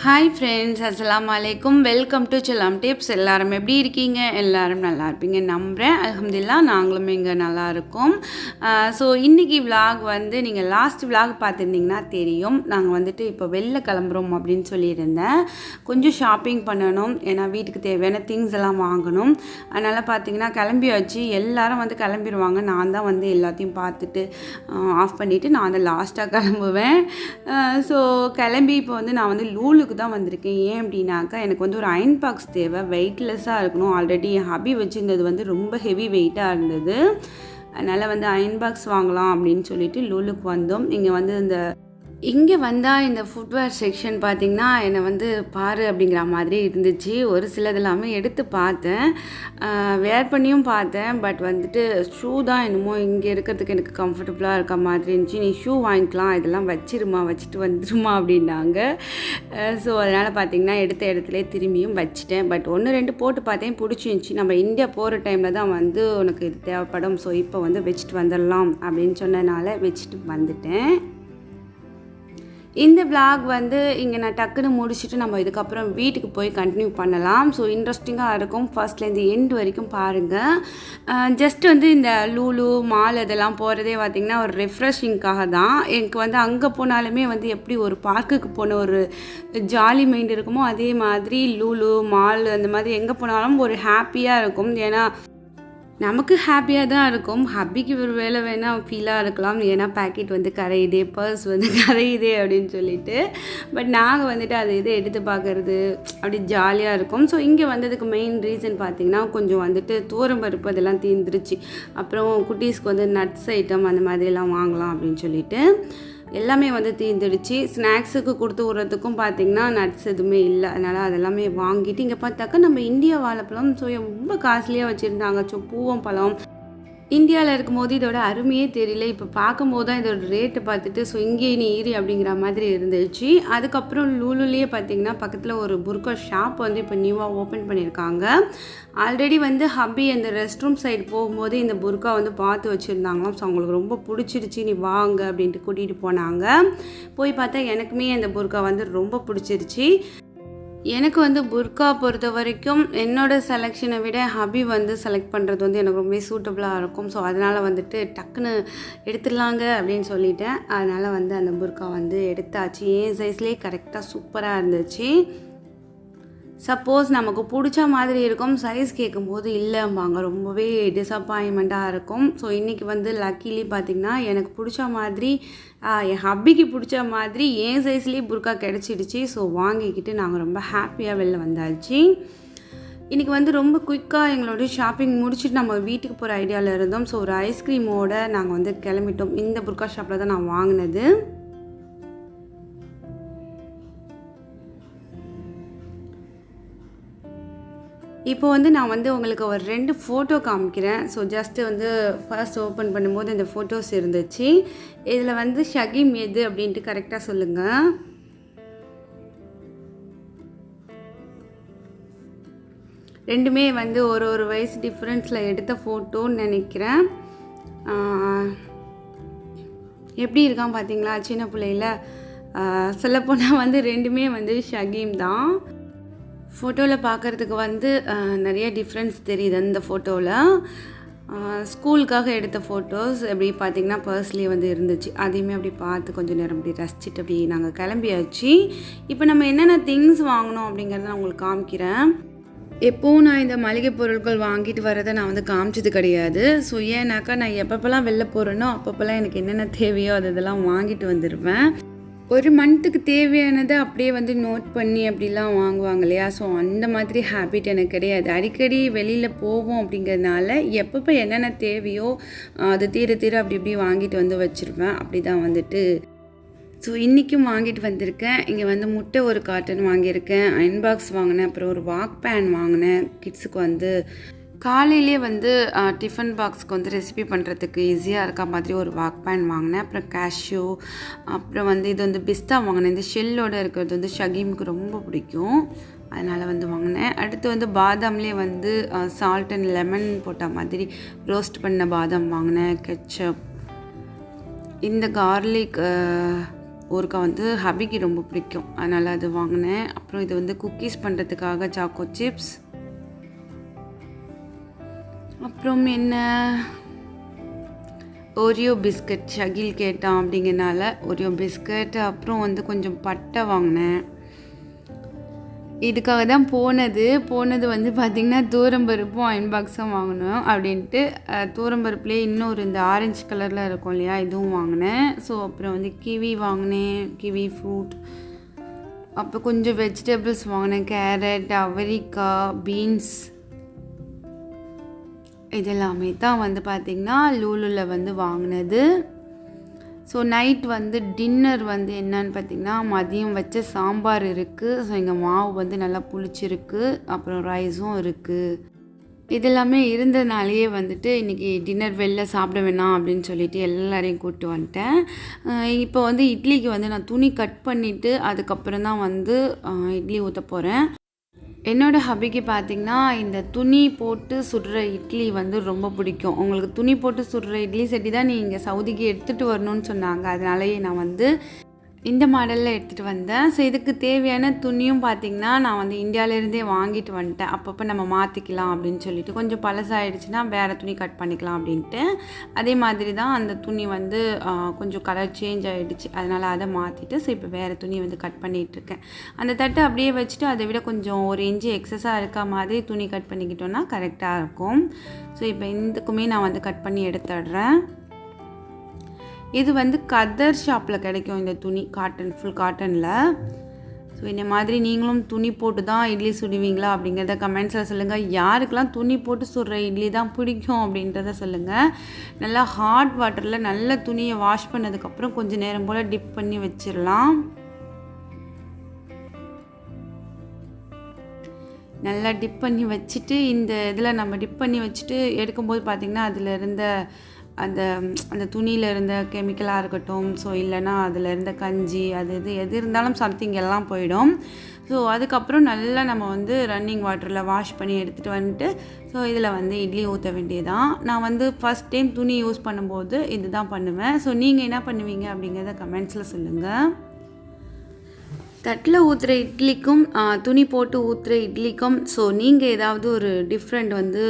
Hi friends, அஸ்ஸலாமு அலைக்கும். Welcome to செல்லம் டிப்ஸ். எல்லாரும் எப்படி இருக்கீங்க? எல்லாரும் நல்லா இருப்பீங்க நம்புகிறேன். அல்ஹம்துலில்லாஹ் நாங்களும் இங்கே நல்லா இருக்கோம். ஸோ இன்றைக்கி விலாக் வந்து நீங்கள் லாஸ்ட் விலாக் பார்த்துருந்தீங்கன்னா தெரியும். நாங்கள் வந்துட்டு இப்போ வெளில கிளம்புறோம் அப்படின்னு சொல்லியிருந்தேன். கொஞ்சம் ஷாப்பிங் பண்ணணும், ஏன்னா வீட்டுக்கு தேவையான திங்ஸ் எல்லாம் வாங்கணும். அதனால் பார்த்தீங்கன்னா கிளம்பியாச்சு. எல்லோரும் வந்து கிளம்பிடுவாங்க. நான் தான் வந்து எல்லாத்தையும் பார்த்துட்டு ஆஃப் பண்ணிவிட்டு நான் வந்து லாஸ்ட்டாக கிளம்புவேன். ஸோ கிளம்பி இப்போ வந்து நான் வந்து லூலுக்கு தான் வந்திருக்கேன். ஏன் அப்படின்னாக்கா எனக்கு வந்து ஒரு அயன் பாக்ஸ் தேவை, வெயிட்லெஸ்ஸாக இருக்கணும். ஆல்ரெடி என் ஹபி வச்சுருந்தது வந்து ரொம்ப ஹெவி வெயிட்டாக இருந்தது. அதனால் வந்து அயன் பாக்ஸ் வாங்கலாம் அப்படின்னு சொல்லிட்டு லூலுக்கு வந்தோம். இங்கே வந்தால் இந்த ஃபுட்வேர் செக்ஷன் பார்த்திங்கன்னா என்னை வந்து பாரு அப்படிங்கிற மாதிரி இருந்துச்சு. ஒரு சிலதெல்லாமே எடுத்து பார்த்தேன், வேர் பண்ணியும் பார்த்தேன். பட் வந்துட்டு ஷூ தான் என்னமோ இங்கே இருக்கிறதுக்கு எனக்கு கம்ஃபர்டபுளாக இருக்க மாதிரி இருந்துச்சு. நீ ஷூ வாங்கிக்கலாம், இதெல்லாம் வச்சுட்டு வந்துருமா அப்படின்னாங்க. ஸோ அதனால் பார்த்திங்கன்னா எடுத்த இடத்துல திரும்பியும் வச்சுட்டேன். பட் 1-2 போட்டு பார்த்தேன், பிடிச்சிருந்துச்சி. நம்ம இந்தியா போகிற டைமில் தான் வந்து உனக்கு இது தேவைப்படும், ஸோ இப்போ வந்து வச்சுட்டு வந்துடலாம் அப்படின்னு சொன்னதுனால வச்சுட்டு வந்துட்டேன். இந்த விலாக் வந்து இங்கே நான் டக்குன்னு முடிச்சுட்டு நம்ம இதுக்கப்புறம் வீட்டுக்கு போய் கண்டினியூ பண்ணலாம். ஸோ இன்ட்ரெஸ்டிங்காக இருக்கும். ஃபர்ஸ்ட்லேருந்து எண்ட் வரைக்கும் பாருங்கள். ஜஸ்ட் வந்து இந்த லூலு மால் இதெல்லாம் போகிறதே பார்த்திங்கன்னா ஒரு ரெஃப்ரெஷிங்காக தான். எனக்கு வந்து அங்கே போனாலுமே வந்து எப்படி ஒரு பார்க்குக்கு போன ஒரு ஜாலி மைண்ட் இருக்குமோ அதே மாதிரி லூலு மால் அந்த மாதிரி எங்கே போனாலும் ஒரு ஹாப்பியாக இருக்கும். ஏன்னா நமக்கு ஹாப்பியாக தான் இருக்கும். ஹப்பிக்கு ஒரு வேலை வேணால் ஃபீலாக இருக்கலாம், ஏன்னா பேக்கெட் வந்து கரையுதே, பர்ஸ் வந்து கரையுதே அப்படின்னு சொல்லிட்டு. பட் நாங்கள் வந்துட்டு அதை இதை எடுத்து பார்க்குறது அப்படி ஜாலியாக இருக்கும். ஸோ இங்கே வந்ததுக்கு மெயின் ரீசன் பார்த்திங்கன்னா கொஞ்சம் வந்துட்டு பருப்பு அதெல்லாம் தீர்ந்துருச்சு. அப்புறம் குட்டீஸ்க்கு வந்து நட்ஸ் ஐட்டம் அந்த மாதிரிலாம் வாங்கலாம் அப்படின்னு சொல்லிட்டு எல்லாமே வந்து தீர்ந்துடுச்சு. ஸ்நாக்ஸுக்கு கொடுத்து விட்றதுக்கும் பார்த்திங்கன்னா நட்ஸ் எதுவுமே இல்லை. அதனால் அதெல்லாமே வாங்கிட்டு இங்கே பார்த்தாக்கா நம்ம இந்தியா வாழைப்பழம் ஸோ ரொம்ப காஸ்ட்லியாக வச்சுருந்தாங்க. ஸோ பூவம் பழம் இந்தியாவில் இருக்கும்போது இதோட அருமையே தெரியல. இப்போ பார்க்கும்போது தான் இதோட ரேட்டு பார்த்துட்டு ஸோ இங்கே நீ ஈரி அப்படிங்கிற மாதிரி இருந்துச்சு. அதுக்கப்புறம் லூலுலேயே பார்த்திங்கன்னா பக்கத்தில் ஒரு புர்கா ஷாப் வந்து இப்போ நியூவாக ஓப்பன் பண்ணியிருக்காங்க. ஆல்ரெடி வந்து ஹப்பி அந்த ரெஸ்ட் ரூம் சைடு போகும்போது இந்த புர்கா வந்து பார்த்து வச்சுருந்தாங்களாம். ஸோ அவங்களுக்கு ரொம்ப பிடிச்சிருச்சு, நீ வாங்க அப்படின்ட்டு கூட்டிகிட்டு போனாங்க. போய் பார்த்தா எனக்குமே அந்த புர்கா வந்து ரொம்ப பிடிச்சிருச்சு. எனக்கு வந்து புர்கா பொறுத்த வரைக்கும் என்னோடய செலெக்ஷனை விட ஹபி வந்து செலக்ட் பண்ணுறது வந்து எனக்கு ரொம்ப சூட்டபுளாக இருக்கும். ஸோ அதனால் வந்துட்டு டக்குன்னு எடுத்துடலாங்க அப்படின்னு சொல்லிட்டேன். அதனால் வந்து அந்த புர்கா வந்து எடுத்தாச்சு. என் சைஸ்லேயே கரெக்டாக சூப்பராக இருந்துச்சு. சப்போஸ் நமக்கு பிடிச்ச மாதிரி இருக்கும், சைஸ் கேட்கும்போது இல்லைம்பாங்க, ரொம்பவே டிசப்பாயின்மெண்ட்டாக இருக்கும். ஸோ இன்றைக்கி வந்து லக்கிலி பார்த்திங்கன்னா எனக்கு பிடிச்ச மாதிரி என் ஹப்பிக்கு பிடிச்ச மாதிரி என் சைஸ்லேயே புர்கா கிடச்சிடுச்சு. ஸோ வாங்கிக்கிட்டு நாங்கள் ரொம்ப ஹாப்பியாக வெளில வந்தாச்சு. இன்றைக்கி வந்து ரொம்ப குயிக்காக எங்களோட ஷாப்பிங் முடிச்சுட்டு நம்ம வீட்டுக்கு போகிற ஐடியாவில் இருந்தோம். ஸோ ஒரு ஐஸ்கிரீமோடு நாங்கள் வந்து கிளம்பிட்டோம். இந்த புர்கா ஷாப்பில் தான் நான் வாங்கினது. இப்போ வந்து நான் வந்து உங்களுக்கு ஒரு 2 ஃபோட்டோ காமிக்கிறேன். ஸோ ஜஸ்ட்டு வந்து ஃபர்ஸ்ட் ஓப்பன் பண்ணும்போது இந்த ஃபோட்டோஸ் இருந்துச்சு. இதில் வந்து ஷகீம் எது அப்படின்ட்டு கரெக்டாக சொல்லுங்கள். ரெண்டுமே வந்து ஒரு வயசு டிஃப்ரென்ஸில் எடுத்த ஃபோட்டோன்னு நினைக்கிறேன். எப்படி இருக்கான் பார்த்தீங்களா சின்ன பிள்ளையில். சொல்லப்போனால் வந்து ரெண்டுமே வந்து ஷகீம் தான். ஃபோட்டோவில் பார்க்குறதுக்கு வந்து நிறைய டிஃப்ரென்ஸ் தெரியுது. அந்த ஃபோட்டோவில் ஸ்கூலுக்காக எடுத்த ஃபோட்டோஸ் எப்படி பார்த்திங்கன்னா பர்ஸ்லேயே வந்து இருந்துச்சு. அதையுமே அப்படி பார்த்து கொஞ்சம் நேரம் அப்படி ரசிச்சுட்டு அப்படி நாங்கள் கிளம்பியாச்சு. இப்போ நம்ம என்னென்ன திங்ஸ் வாங்கினோம் அப்படிங்கிறத நான் உங்களுக்கு காமிக்கிறேன். எப்போவும் நான் இந்த மளிகை பொருட்கள் வாங்கிட்டு வரதை நான் வந்து காமிச்சது கிடையாது. ஸோ ஏன்னாக்கா நான் எப்பப்போலாம் வெளில போகிறேனோ அப்பப்போலாம் எனக்கு என்னென்ன தேவையோ அதெல்லாம் வாங்கிட்டு வந்துடுவேன். ஒரு மந்த்துக்கு தேவையானதை அப்படியே வந்து நோட் பண்ணி அப்படிலாம் வாங்குவாங்க இல்லையா. ஸோ அந்த மாதிரி ஹேபிட் எனக்கு கிடையாது. அடிக்கடி வெளியில் போவோம் அப்படிங்கிறதுனால எப்பப்போ என்னென்ன தேவையோ அது தீர அப்படி இப்படி வாங்கிட்டு வந்து வச்சுருவேன். அப்படி தான் வந்துட்டு ஸோ இன்றைக்கும் வாங்கிட்டு வந்திருக்கேன். இங்கே வந்து முட்டை ஒரு காட்டன் வாங்கியிருக்கேன், அயன் பாக்ஸ் வாங்கினேன், அப்புறம் ஒரு வாக் பேன் வாங்கினேன். கிட்ஸுக்கு வந்து காலையிலே வந்து டிஃபன் பாக்ஸ்க்கு வந்து ரெசிபி பண்ணுறதுக்கு ஈஸியாக இருக்க மாதிரி ஒரு வாக் பேன் வாங்கினேன். அப்புறம் கேஷ்யூ, அப்புறம் வந்து இது வந்து பிஸ்தா வாங்கினேன். இந்த ஷெல்லோடு இருக்கிறது வந்து ஷகீமுக்கு ரொம்ப பிடிக்கும், அதனால் வந்து வாங்கினேன். அடுத்து வந்து பாதாம்லேயே வந்து சால்ட் அண்ட் லெமன் போட்ட மாதிரி ரோஸ்ட் பண்ண பாதாம் வாங்கினேன். கெச்சப், இந்த கார்லிக் ஊறுகாய் வந்து ஹபிக்கு ரொம்ப பிடிக்கும், அதனால் அது வாங்கினேன். அப்புறம் இது வந்து குக்கீஸ் பண்ணுறதுக்காக சாக்கோ சிப்ஸ். அப்புறம் என்ன, ஓரியோ பிஸ்கட் ஷகில் கேட்டான் அப்படிங்கிறனால ஓரியோ பிஸ்கட். அப்புறம் வந்து கொஞ்சம் பட்டை வாங்கினேன். இதுக்காக தான் போனது வந்து பார்த்திங்கன்னா தூரம்பருப்பும் அயன் பாக்ஸும் வாங்கினோம் அப்படின்ட்டு. தூரம்பருப்புலேயே இன்னொரு இந்த ஆரஞ்சு கலரில் இருக்கும் இல்லையா, இதுவும் வாங்கினேன். ஸோ அப்புறம் வந்து கிவி வாங்கினேன், கிவி ஃப்ரூட். அப்புறம் கொஞ்சம் வெஜிடபிள்ஸ் வாங்கினேன், கேரட், அவரிக்காய், பீன்ஸ். இதெல்லாமே தான் வந்து பார்த்திங்கன்னா லூலுவில் வந்து வாங்கினது. ஸோ நைட் வந்து டின்னர் வந்து என்னன்னு பார்த்திங்கன்னா, மதியம் வச்ச சாம்பார் இருக்குது. ஸோ எங்கள் மாவு வந்து நல்லா புளிச்சிருக்கு. அப்புறம் ரைஸும் இருக்குது. இதெல்லாமே இருந்ததுனாலேயே வந்துட்டு இன்றைக்கி டின்னர் வெளில சாப்பிட வேணாம் அப்படின்னு சொல்லிட்டு எல்லாரையும் கூப்பிட்டு வந்துட்டேன். இப்போ வந்து இட்லிக்கு வந்து நான் துணி கட் பண்ணிவிட்டு அதுக்கப்புறம் தான் வந்து இட்லி ஊற்ற போகிறேன். என்னோடய ஹபிக்கு பார்த்திங்கன்னா இந்த துணி போட்டு சுடுற இட்லி வந்து ரொம்ப பிடிக்கும். உங்களுக்கு துணி போட்டு சுடுற இட்லி சட்டி தான் நீங்கள் சவுதிக்கு எடுத்துகிட்டு வரணும்னு சொன்னாங்க. அதனாலேயே நான் வந்து இந்த மாடலில் எடுத்துகிட்டு வந்தேன். ஸோ இதுக்கு தேவையான துணியும் பார்த்திங்கன்னா நான் வந்து இந்தியாவிலேருந்தே வாங்கிட்டு வந்துட்டேன். அப்பப்போ நம்ம மாற்றிக்கலாம் அப்படின்னு சொல்லிட்டு, கொஞ்சம் பழசாகிடுச்சுன்னா வேறு துணி கட் பண்ணிக்கலாம் அப்படின்ட்டு. அதே மாதிரி தான் அந்த துணி வந்து கொஞ்சம் கலர் சேஞ்ச் ஆகிடுச்சு, அதனால் அதை மாற்றிட்டு ஸோ இப்போ வேறு துணி வந்து கட் பண்ணிகிட்ருக்கேன். அந்த தட்டை அப்படியே வச்சுட்டு அதை விட கொஞ்சம் 1 இன்ச்சு எக்ஸஸாக இருக்க மாதிரி துணி கட் பண்ணிக்கிட்டோன்னா கரெக்டாக இருக்கும். ஸோ இப்போ இதுக்குமே நான் வந்து கட் பண்ணி எடுத்துடுறேன். இது வந்து கதர் ஷாப்பில் கிடைக்கும் இந்த துணி, காட்டன், ஃபுல் காட்டனில். ஸோ இந்த மாதிரி நீங்களும் துணி போட்டு தான் இட்லி சுடுவீங்களா அப்படிங்கிறத கமெண்ட்ஸில் சொல்லுங்கள். யாருக்கெல்லாம் துணி போட்டு சுடுற இட்லி தான் பிடிக்கும் அப்படின்றத சொல்லுங்கள். நல்லா ஹாட் வாட்டரில் நல்ல துணியை வாஷ் பண்ணதுக்கப்புறம் கொஞ்சம் நேரம் போல் டிப் பண்ணி வச்சிடலாம். நல்லா டிப் பண்ணி வச்சுட்டு, இந்த இதில் நம்ம டிப் பண்ணி வச்சுட்டு எடுக்கும்போது பார்த்திங்கன்னா அதில் இருந்த அந்த துணியில் இருந்த கெமிக்கலாக இருக்கட்டும், ஸோ இல்லைனா அதில் இருந்த கஞ்சி எது இருந்தாலும் சம்திங் எல்லாம் போயிடும். ஸோ அதுக்கப்புறம் நல்லா நம்ம வந்து ரன்னிங் வாட்டரில் வாஷ் பண்ணி எடுத்துகிட்டு வந்துட்டு ஸோ இதில் வந்து இட்லி ஊற்ற வேண்டியதான். நான் வந்து ஃபஸ்ட் டைம் துணி யூஸ் பண்ணும்போது இது தான் பண்ணுவேன். ஸோ நீங்கள் என்ன பண்ணுவீங்க அப்படிங்கிறத கமெண்ட்ஸில் சொல்லுங்கள். தட்டில் ஊற்றுற இட்லிக்கும் துணி போட்டு ஊற்றுற இட்லிக்கும் ஸோ நீங்கள் ஏதாவது ஒரு டிஃப்ரெண்ட் வந்து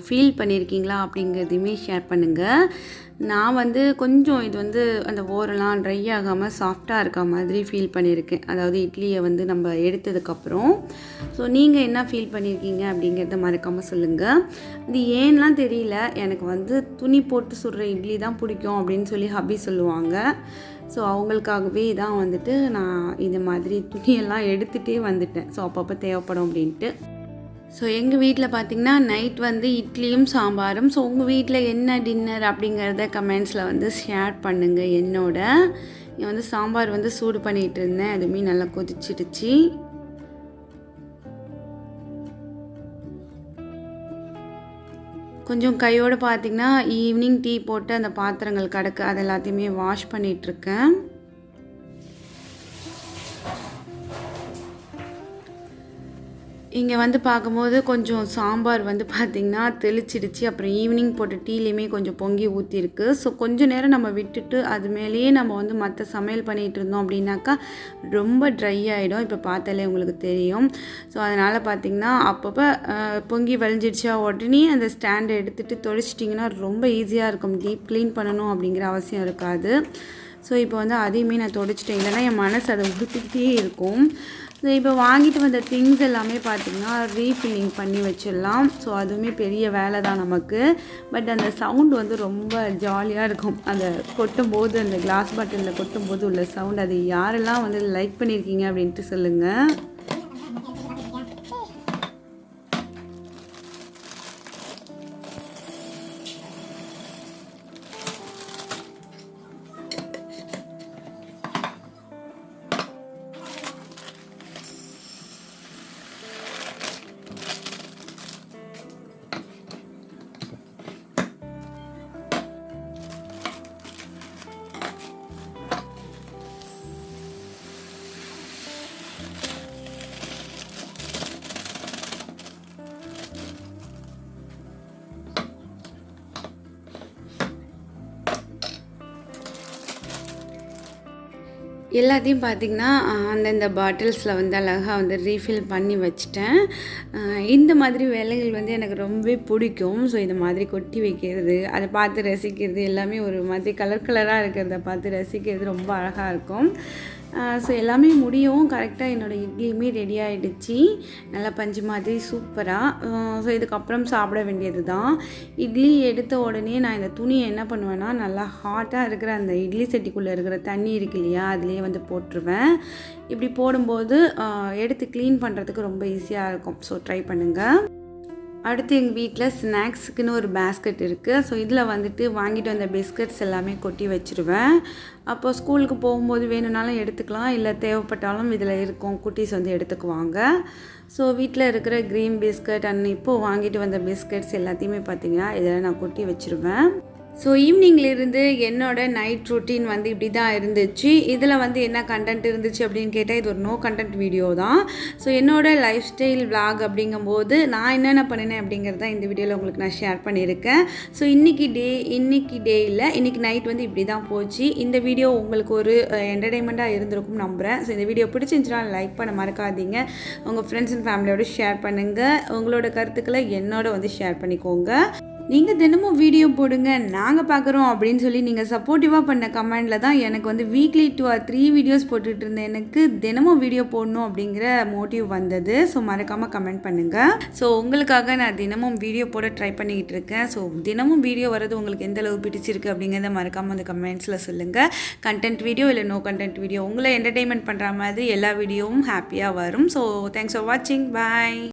ஃபீல் பண்ணியிருக்கீங்களா அப்படிங்கிறதையுமே ஷேர் பண்ணுங்கள். நான் வந்து கொஞ்சம் இது வந்து அந்த ஓரெல்லாம் ட்ரை ஆகாமல் சாஃப்டாக இருக்க மாதிரி ஃபீல் பண்ணியிருக்கேன், அதாவது இட்லியை வந்து நம்ம எடுத்ததுக்கப்புறம். ஸோ நீங்கள் என்ன ஃபீல் பண்ணியிருக்கீங்க அப்படிங்கிறத மறக்காமல் சொல்லுங்கள். இது ஏன்லாம் தெரியல, எனக்கு வந்து துணி போட்டு சுடுற இட்லி தான் பிடிக்கும் அப்படின்னு சொல்லி ஹபி சொல்லுவாங்க. ஸோ அவங்களுக்காகவே தான் வந்துட்டு நான் இந்த மாதிரி துணியெல்லாம் எடுத்துகிட்டே வந்துட்டேன். ஸோ அப்பப்போ தேவைப்படும் அப்படின்ட்டு. ஸோ எங்கள் வீட்டில் பார்த்திங்கன்னா நைட் வந்து இட்லியும் சாம்பாரும். ஸோ உங்கள் வீட்டில் என்ன டின்னர் அப்படிங்கிறத கமெண்ட்ஸில் வந்து ஷேர் பண்ணுங்கள் என்னோட. நான் வந்து சாம்பார் வந்து சூடு பண்ணிகிட்டு இருந்தேன், அதுவுமே நல்லா கொதிச்சிடுச்சு. கொஞ்சம் கையோடு பார்த்திங்கன்னா ஈவினிங் டீ போட்டு அந்த பாத்திரங்கள் கிடக்கு, அது எல்லாத்தையுமே வாஷ் பண்ணிகிட்ருக்கேன். இங்கே வந்து பார்க்கும்போது கொஞ்சம் சாம்பார் வந்து பார்த்திங்கன்னா தெளிச்சிடுச்சு. அப்புறம் ஈவினிங் போட்ட டீலையுமே கொஞ்சம் பொங்கி ஊற்றிருக்கு. ஸோ கொஞ்சம் நேரம் நம்ம விட்டுட்டு அது மேலேயே நம்ம வந்து மற்ற சமையல் பண்ணிகிட்டு இருந்தோம் அப்படின்னாக்கா ரொம்ப ட்ரை ஆகிடும். இப்போ பார்த்தாலே உங்களுக்கு தெரியும். ஸோ அதனால் பார்த்திங்கன்னா அப்பப்போ பொங்கி வழிஞ்சிடுச்சா உடனே அந்த ஸ்டாண்டை எடுத்துகிட்டு தொடைச்சிட்டிங்கன்னா ரொம்ப ஈஸியாக இருக்கும். டீப் க்ளீன் பண்ணணும் அப்படிங்கிற அவசியம் இருக்காது. ஸோ இப்போ வந்து அதையுமே நான் தொடைச்சிட்டேன், இல்லைன்னா என் மனசு அதை உடுத்திக்கிட்டே இருக்கும். ஸோ இப்போ வாங்கிட்டு வந்த திங்ஸ் எல்லாமே பார்த்திங்கன்னா ரீஃபில்லிங் பண்ணி வச்சிடலாம். ஸோ அதுவுமே பெரிய வேலை தான் நமக்கு. பட் அந்த சவுண்டு வந்து ரொம்ப ஜாலியாக இருக்கும். அந்த கொட்டும்போது, அந்த கிளாஸ் பாட்டிலில் கொட்டும்போது உள்ள சவுண்ட், அது யாரெல்லாம் வந்து லைக் பண்ணியிருக்கீங்க அப்படின்ட்டு சொல்லுங்கள். எல்லாத்தையும் பார்த்திங்கன்னா அந்தந்த பாட்டில்ஸில் வந்து அழகாக வந்து ரீஃபில் பண்ணி வச்சுட்டேன். இந்த மாதிரி வேலைகள் வந்து எனக்கு ரொம்பவே பிடிக்கும். ஸோ இந்த மாதிரி கொட்டி வைக்கிறது, அதை பார்த்து ரசிக்கிறது, எல்லாமே ஒரு மாதிரி கலர் கலராக இருக்கிறத பார்த்து ரசிக்கிறது ரொம்ப அழகாக இருக்கும். ஸோ எல்லாமே முடியும். கரெக்டாக என்னோடய இட்லியுமே ரெடி ஆகிடுச்சு. நல்லா பஞ்சு மாதிரி சூப்பராக. ஸோ இதுக்கப்புறம் சாப்பிட வேண்டியது தான். இட்லி எடுத்த உடனே நான் இந்த துணியை என்ன பண்ணுவேன்னா, நல்லா ஹாட்டாக இருக்கிற அந்த இட்லி சட்டிக்குள்ளே இருக்கிற தண்ணி இருக்கு இல்லையா, அதுலேயே வந்து போட்டுருவேன். இப்படி போடும்போது எடுத்து க்ளீன் பண்ணுறதுக்கு ரொம்ப ஈஸியாக இருக்கும். ஸோ ட்ரை பண்ணுங்கள். அடுத்து எங்கள் வீட்டில் ஸ்நாக்ஸுக்குன்னு ஒரு பேஸ்கெட் இருக்குது. ஸோ இதில் வந்துட்டு வாங்கிட்டு வந்த பிஸ்கட்ஸ் எல்லாமே கொட்டி வச்சுருவேன். அப்போது ஸ்கூலுக்கு போகும்போது வேணும்னாலும் எடுத்துக்கலாம், இல்லை தேவைப்பட்டாலும் இதில் இருக்கும், குட்டீஸ் வந்து எடுத்துக்குவாங்க. ஸோ வீட்டில் இருக்கிற க்ரீன் பிஸ்கட் அண்ட் இப்போது வாங்கிட்டு வந்த பிஸ்கட்ஸ் எல்லாத்தையுமே பார்த்திங்கன்னா இதில் நான் கொட்டி வச்சுருவேன். ஸோ ஈவினிங்லேருந்து என்னோடய நைட் ரொட்டீன் வந்து இப்படி தான் இருந்துச்சு. இதில் வந்து என்ன கண்டென்ட் இருந்துச்சு அப்படின்னு கேட்டால், இது ஒரு நோ கண்டென்ட் வீடியோ தான். ஸோ என்னோடய லைஃப் ஸ்டைல் விளாக் அப்படிங்கும்போது நான் என்னென்ன பண்ணினேன் அப்படிங்கிறத இந்த வீடியோவில் உங்களுக்கு நான் ஷேர் பண்ணியிருக்கேன். ஸோ இன்றைக்கி டே இல்லை, இன்றைக்கி நைட் வந்து இப்படி தான் போச்சு. இந்த வீடியோ உங்களுக்கு ஒரு என்டர்டெயின்மெண்ட்டாக இருந்திருக்கும் நம்புகிறேன். ஸோ இந்த வீடியோ பிடிச்சிருந்துச்சுன்னா லைக் பண்ண மறக்காதீங்க. உங்கள் ஃப்ரெண்ட்ஸ் அண்ட் ஃபேமிலியோடு ஷேர் பண்ணுங்கள். உங்களோட கருத்துக்களை என்னோட வந்து ஷேர் பண்ணிக்கோங்க. நீங்கள் தினமும் வீடியோ போடுங்க, நாங்கள் பார்க்குறோம் அப்படின்னு சொல்லி நீங்கள் சப்போர்ட்டிவாக பண்ண கமெண்டில் தான் எனக்கு வந்து வீக்லி 2 or 3 வீடியோஸ் போட்டுட்டு இருந்தேன். எனக்கு தினமும் வீடியோ போடணும் அப்படிங்கிற மோட்டிவ் வந்தது. ஸோ மறக்காமல் கமெண்ட் பண்ணுங்கள். ஸோ உங்களுக்காக நான் தினமும் வீடியோ போட ட்ரை பண்ணிக்கிட்டு இருக்கேன். ஸோ தினமும் வீடியோ வரது உங்களுக்கு எந்த அளவு பிடிச்சிருக்கு அப்படிங்கிறத மறக்காமல் அந்த கமெண்ட்ஸில் சொல்லுங்கள். கண்டென்ட் வீடியோ இல்லை நோ கண்டென்ட் வீடியோ, உங்களை என்டர்டெயின்மெண்ட் பண்ணுற மாதிரி எல்லா வீடியோவும் ஹாப்பியாக வரும். ஸோ தேங்க்ஸ் ஃபார் வாட்சிங். பாய்.